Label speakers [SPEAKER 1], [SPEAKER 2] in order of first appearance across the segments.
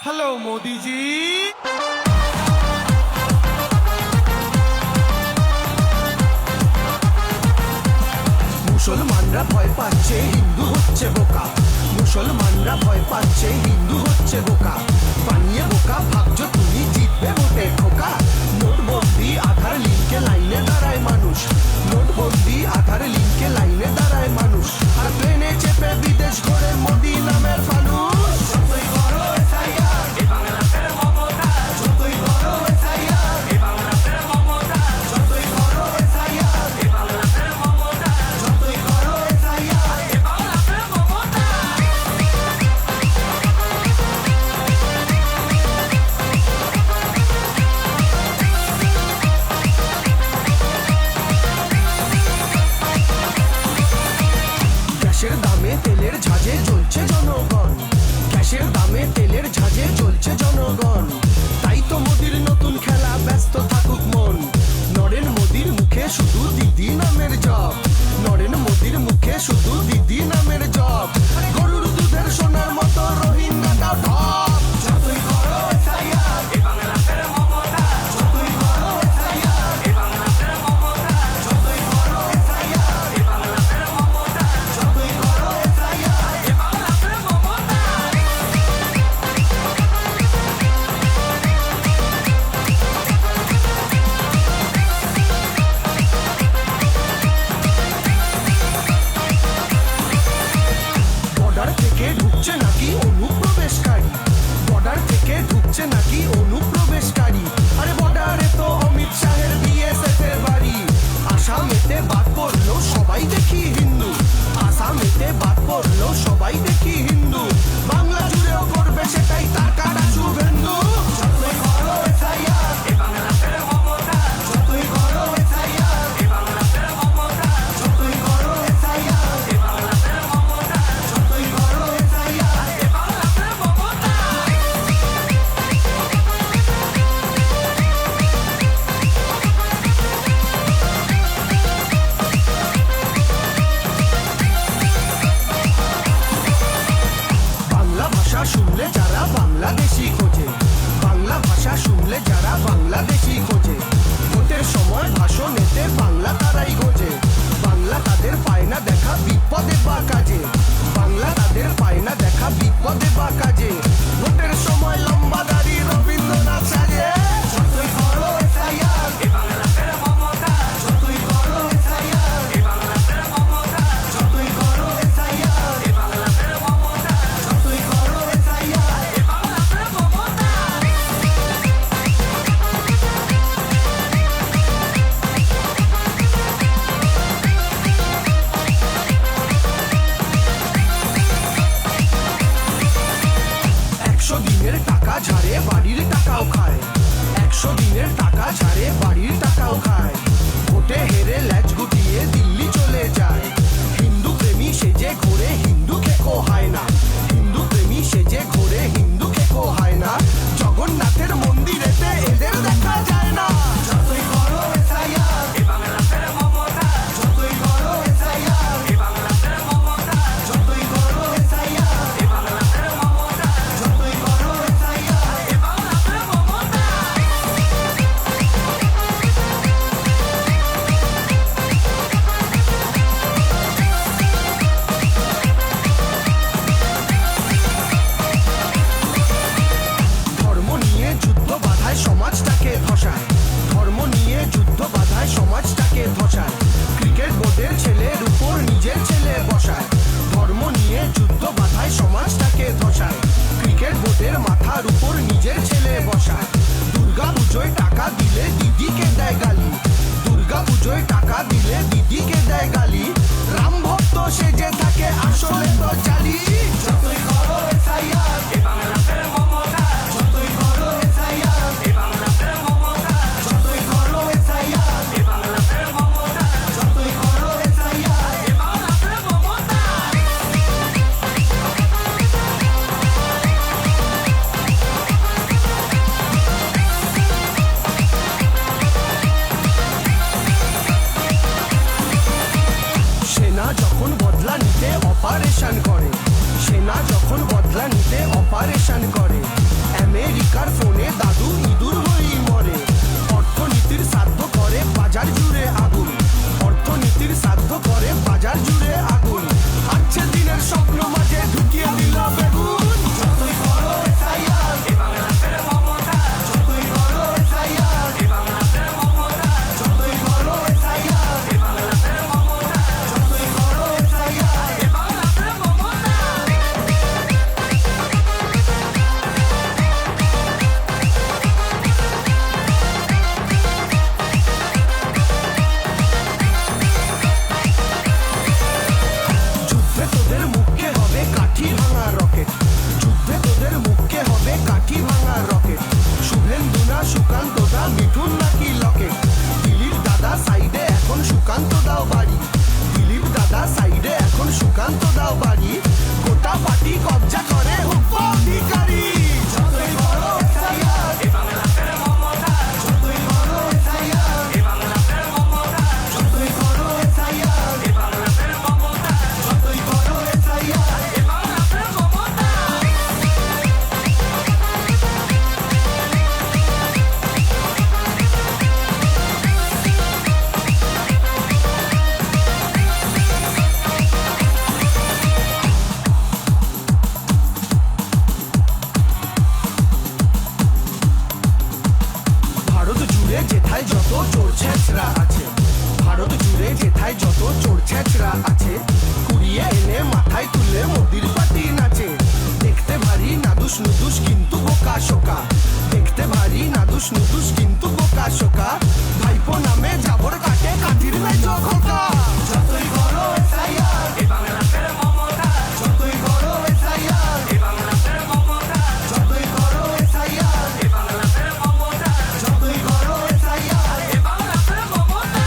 [SPEAKER 1] Hello Modi ji. মুসলমানরা ভয় পাচ্ছে হিন্দু হচ্ছে বোকা, মুসলমানরা ভয় পাচ্ছে হিন্দু হচ্ছে বোকা, বানিয়ে বোকা ভাবছো তুমি জিতবে ভোটে খোকা। নোটবন্দি আধার লিঙ্কে লাইনে দাঁড়ায় মানুষ, নোটবন্দি আধার লিঙ্কে লাইনে দাঁড়ায় মানুষ, আর প্লেনে চেপে বিদেশ ঘোরে মোদি নামের ফানুষ। যতই বড় এসআইআর এ বাংলাদেশের মমতা, যতই বড় এসআইআর এ বাংলাদেশের মমতা, যতই বড় এসআইআর এ বাংলাদেশের মমতা, যতই বড় এসআইআর এ বাংলাদেশের মমতা। গ্যাসের দামে তেলের ঝাঁঝে জ্বলছে জনগণ, গ্যাসের দামে তেলের ঝাঁঝে জ্বলছে জনগণ, তাই তো মোদির নতুন খেলা ব্যস্ত থাকুক মন। নরেন মোদির মুখে শুধু দিদি নামের জব, নরেন মোদির মুখে শুধু দিদি নামের জব, গরুর দুধের সোনার মতো রোহিঙ্গাটা ভাব। যতই বড় এসআইআর এ বাংলাদেশের মমতা, যতই বড় এসআইআর এ বাংলাদেশের মমতা, যতই বড় এসআইআর এ বাংলাদেশের মমতা, যতই বড় এসআইআর এ বাংলাদেশের মমতা। বর্ডার থেকে ঢুকছে নাকি অনুপ্রবেশকারী, বর্ডার থেকে ঢুকছে নাকি অনুপ্রবেশকারী, আরে বর্ডারে তো অমিত শাহের বিএসএফ এর বাড়ি। আসামেতে বাদ পড়লো সবাই দেখি হিন্দু, আসামেতে বাদ পড়লো সবাই দেখি হিন্দু, বাংলা জুড়েও করবে সেটাই তার কাটা শুভেন্দু। যতই বড় এসআইআর এ বাংলাদেশের মমতা, যতই বড় এসআইআর এ বাংলাদেশের মমতা, যতই বড় এসআইআর এ বাংলাদেশের মমতা, যতই বড় এসআইআর এ বাংলাদেশের মমতা। বাংলা ভাষা শুনলে যারা বাংলাদেশি খোঁজে, বাংলা ভাষা শুনলে যারা বাংলাদেশি খোঁজে, ভোটের সময় ভাষণেতে বাংলা তারাই খোঁজে, বাংলা তাদের পায় না দেখা বিপদে বা কাজে, বাংলা তাদের পায় না দেখা বিপদে বা কাজে, ভোটের সময় লম্বা দাড়ি রবীন্দ্রনাথ সাজে। যতই বড় এসআইআর এ বাংলাদেশের মমতা, যতই বড় এসআইআর এ বাংলাদেশের মমতা, যতই বড় এসআইআর এ বাংলাদেশের মমতা, যতই বড় এসআইআর এ বাংলাদেশের মমতা। একশো দিনের টাকা ঝাড়ে বাড়ির টাকাও খায়, একশো দিনের টাকা ঝাড়ে বাড়ির টাকাও খায়, ভোটে হেরে ল্যাচ গুটিয়ে দিল্লি চলে যায়, হিন্দু প্রেমী সেজে ঘোরে হিন্দু খেকো হয় না, হিন্দু প্রেমী সেজে ঘোরে হিন্দু খেকো হয় না, জগন্নাথের মন্দিরেতে এদের দেখা যায় না। যতই বড় এসআইআর এ বাংলাদেশের মমতা, যতই বড় এসআইআর এ বাংলাদেশের মমতা, যতই বড় এসআইআর এ বাংলাদেশের মমতা, যতই বড় এসআইআর এ বাংলাদেশের মমতা। ধর্ম নিয়ে যুদ্ধ বাধায় সমাজটাকে ধসায়, ধর্ম নিয়ে যুদ্ধ বাধায় সমাজটাকে ধসায়, ক্রিকেট বোর্ডের ছেলের উপর নিজের ছেলে বসায়, ধর্ম নিয়ে যুদ্ধ বাধায় সমাজটাকে ধসায়, ক্রিকেট বোর্ডের মাথার উপর নিজের ছেলে বসায়, দুর্গা পুজোয় টাকা দিলে দিদিকে দেয় গালি, দুর্গা পুজোয় টাকা দিলে দিদিকে দেয় গালি, রাম ভক্ত সেজে থাকে আসলে তো চালি। যতই বড় এসআইআর এ বাংলাদেশের মমতা, যতই বড় এসআইআর এ বাংলাদেশের মমতা, যতই বড় এসআইআর এ বাংলাদেশের মমতা, যতই বড় এসআইআর এ বাংলাদেশের মমতা। সেনা যখন বদলা নিতে অপারেশন করে, সেনা নুদুস নুদুস কিন্তু বোকা শোকা ভাইপো নামে জাবর কাটে কাঠির মেজো খোকা যতই করো এসআইআর এ বাংলাদেশের মমতা যতই করো এসআইআর এ বাংলাদেশের মমতা যতই করো এসআইআর এ বাংলাদেশের মমতা যতই করো এসআইআর এ বাংলাদেশের মমতা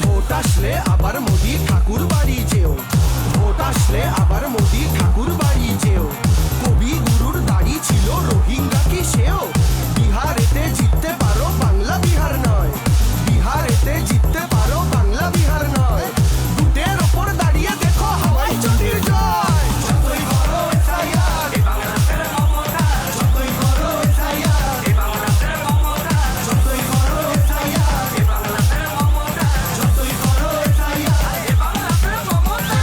[SPEAKER 1] ভোট আসলে আবার মোদি ঠাকুর বাড়ি যেও ভোট আসলে আবার মোদি ঠাকুর বাড়ি যেও কবি গুরুর দাড়ি ছিল রোহিঙ্গা কি সেও বিহারেতে জিততে পারো বাংলা বিহার নয় বিহারেতে জিততে পারো বাংলা বিহার নয় বুটের ওপর দাঁড়িয়ে দেখো হাওয়াই চটির জয় যতই করো এসআইআর এ বাংলাদেশের মমতা যতই করো এসআইআর এ বাংলাদেশের মমতা যতই করো এসআইআর এ বাংলাদেশের মমতা যতই করো এসআইআর এ বাংলাদেশের মমতা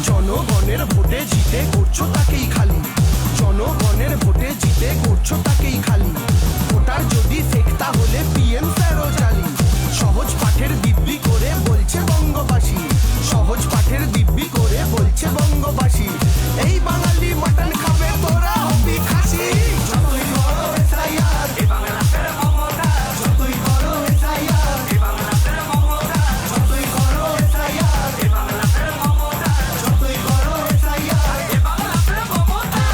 [SPEAKER 1] জনগণের ভোটে জিতে করছো তাকেই খালি জনগণের ভোটে জিতে করছো তাকেই খালি ভোটার যদি ফেক তাহলে পিএম স্যারও জালি সহজ পাঠের দিব্যি করে বলছে বঙ্গবাসী সহজ পাঠের দিব্যি করে বলছে বঙ্গবাসী এই বাঙালি মাটন খাবে তোরা হবি খাসি যতই করো এসআইআর এ বাংলাদেশের মমতা যতই করো এসআইআর এ বাংলাদেশের মমতা যতই করো এসআইআর এ বাংলাদেশের মমতা যতই করো এসআইআর এ বাংলাদেশের মমতা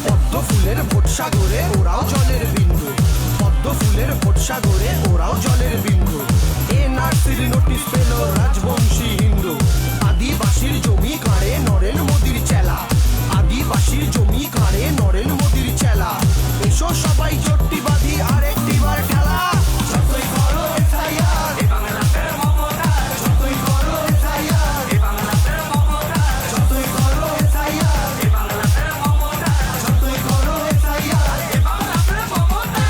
[SPEAKER 1] পদ্ম ফুলের ভোট সাগরে ওরাও জলের বিন্দু পদ্ম ফুলের ভোট সাগরে ওরাও জলের বিন্দু এনআরসির নোটিশ পেল রাজবংশী হিন্দু আদিবাসীর জমি কাড়ে নরেন মোদির চেলা আদিবাসীর জমি কাড়ে নরেন মোদির চেলা এসো সবাই জোটটি বাঁধি আর একটিবার খেলা যতই করো এসআইআর এ বাংলাদেশের মমতা যতই করো এসআইআর এ বাংলাদেশের মমতা যতই করো এসআইআর এ বাংলাদেশের মমতা যতই করো এসআইআর এ বাংলাদেশের মমতা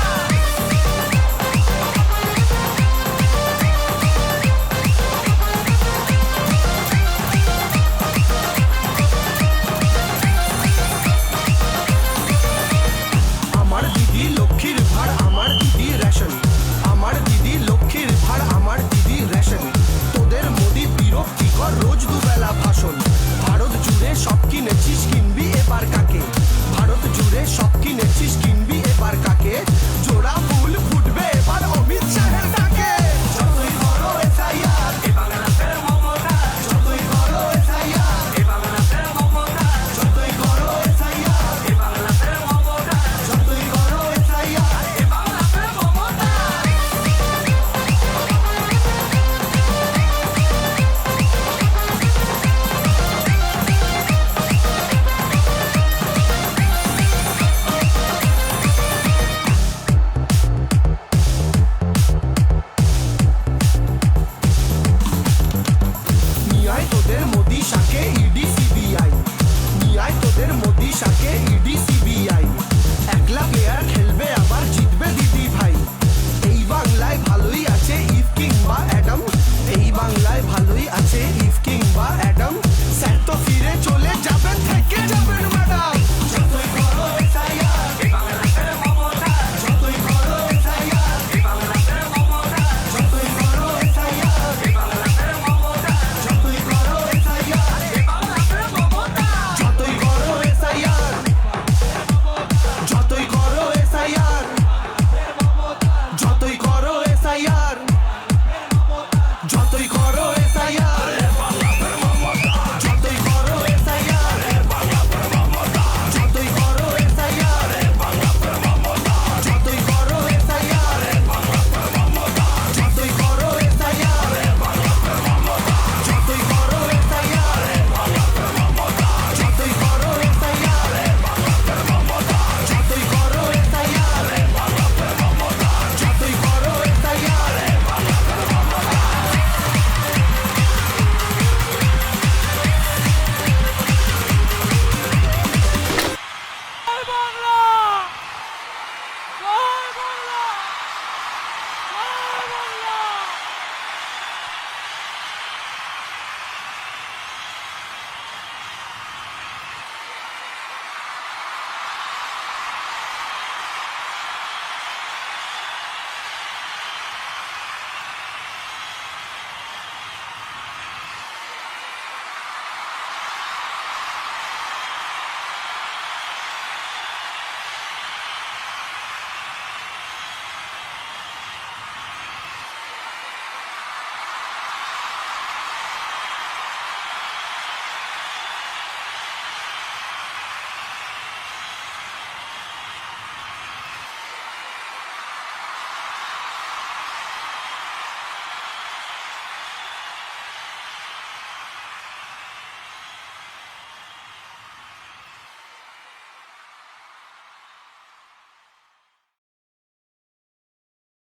[SPEAKER 1] আমার দিদি লক্ষ্মীর ভাড় আমার দিদি রেশন আমার দিদি লক্ষ্মীর ভাড় আমার দিদি রেশন তোদের মোদি বিরক্তিকর রোজ দুবেলা ভাষণ ভারত জুড়ে সব কিনেছিস কিনবি এবার কাকে ভারত জুড়ে সব কিনেছিস কিনবি এবার কাকে জোড়া ফুল ফুটবে এবার অমিত শাহের ডাকে যতই করো এসআইআর এ বাংলাদেশের মমতা যতই করো এসআইআর এ বাংলাদেশের মমতা যতই করো এসআইআর এ বাংলাদেশের মমতা যতই করো এসআইআর এ বাংলাদেশের মমতা নিয়ায় তোদের মোদি শাকে ইডি সিবিআই নিয়ায় তোদের মোদি শাকে ইডি সিবিআই একলা প্লেয়ার খেলবে আবার জিতবে দিদি ভাই এই বাংলায় ভালোই আছে ইফ কিংবা অ্যাডাম এই বাংলায় ভালোই আছে ইফ কিংবা অ্যাডাম স্যার তো ফিরে চলে যাবেন থেকে যাবেন ম্যাডাম যতই করো এসআইআর এ বাংলাদেশের মমতা যতই করো এসআইআর এ বাংলাদেশের মমতা যতই করো এসআইআর এ বাংলাদেশের মমতা যতই করো এসআইআর এ বাংলাদেশের মমতা যতই করো এসআইআর যতই করো এসআইআর যতই করো এসআইআর যতই করো